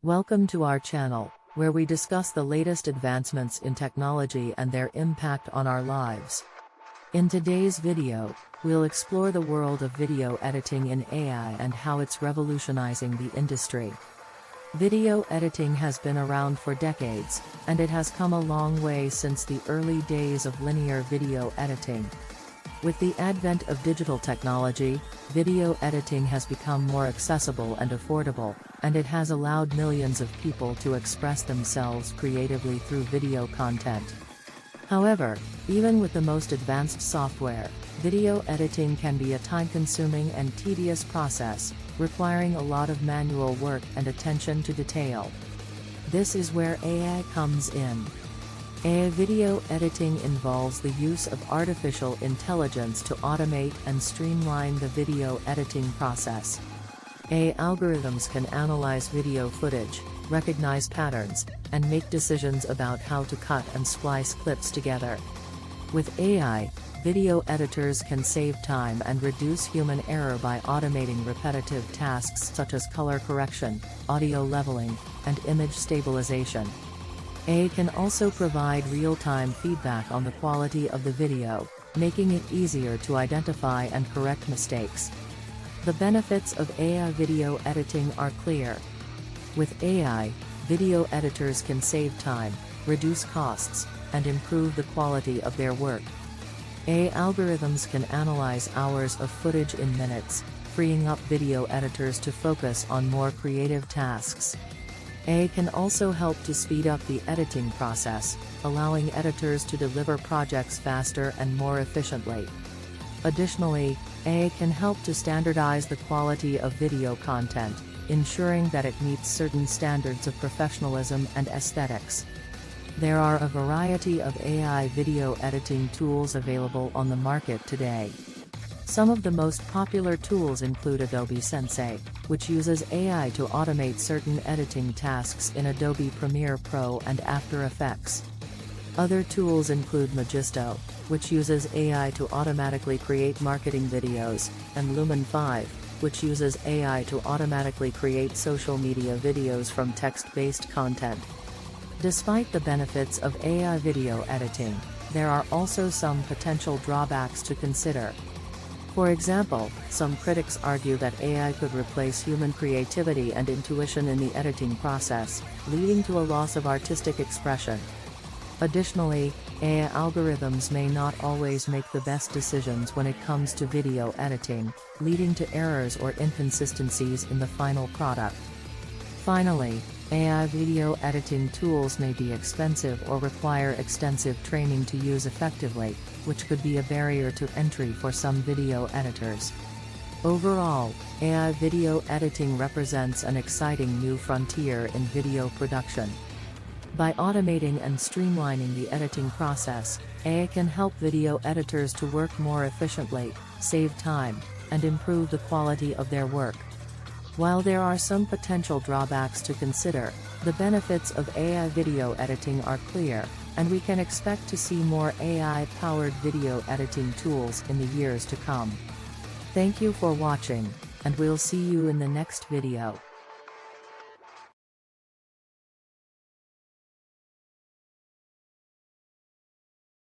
Welcome to our channel, where we discuss the latest advancements in technology and their impact on our lives. In today's video, we'll explore the world of video editing in AI and how it's revolutionizing the industry. Video editing has been around for decades, and it has come a long way since the early days of linear video editing. With the advent of digital technology, video editing has become more accessible and affordable, and it has allowed millions of people to express themselves creatively through video content. However, even with the most advanced software, video editing can be a time-consuming and tedious process, requiring a lot of manual work and attention to detail. This is where AI comes in. AI video editing involves the use of artificial intelligence to automate and streamline the video editing process. AI algorithms can analyze video footage, recognize patterns, and make decisions about how to cut and splice clips together. With AI, video editors can save time and reduce human error by automating repetitive tasks such as color correction, audio leveling, and image stabilization. AI can also provide real-time feedback on the quality of the video, making it easier to identify and correct mistakes. The benefits of AI video editing are clear. With AI, video editors can save time, reduce costs, and improve the quality of their work. AI algorithms can analyze hours of footage in minutes, freeing up video editors to focus on more creative tasks. AI can also help to speed up the editing process, allowing editors to deliver projects faster and more efficiently. Additionally, AI can help to standardize the quality of video content, ensuring that it meets certain standards of professionalism and aesthetics. There are a variety of AI video editing tools available on the market today. Some of the most popular tools include Adobe Sensei, which uses AI to automate certain editing tasks in Adobe Premiere Pro and After Effects. Other tools include Magisto, which uses AI to automatically create marketing videos, and Lumen 5, which uses AI to automatically create social media videos from text-based content. Despite the benefits of AI video editing, there are also some potential drawbacks to consider. For example, some critics argue that AI could replace human creativity and intuition in the editing process, leading to a loss of artistic expression. Additionally, AI algorithms may not always make the best decisions when it comes to video editing, leading to errors or inconsistencies in the final product. Finally, AI video editing tools may be expensive or require extensive training to use effectively, which could be a barrier to entry for some video editors. Overall, AI video editing represents an exciting new frontier in video production. By automating and streamlining the editing process, AI can help video editors to work more efficiently, save time, and improve the quality of their work. While there are some potential drawbacks to consider, the benefits of AI video editing are clear, and we can expect to see more AI-powered video editing tools in the years to come. Thank you for watching, and we'll see you in the next video.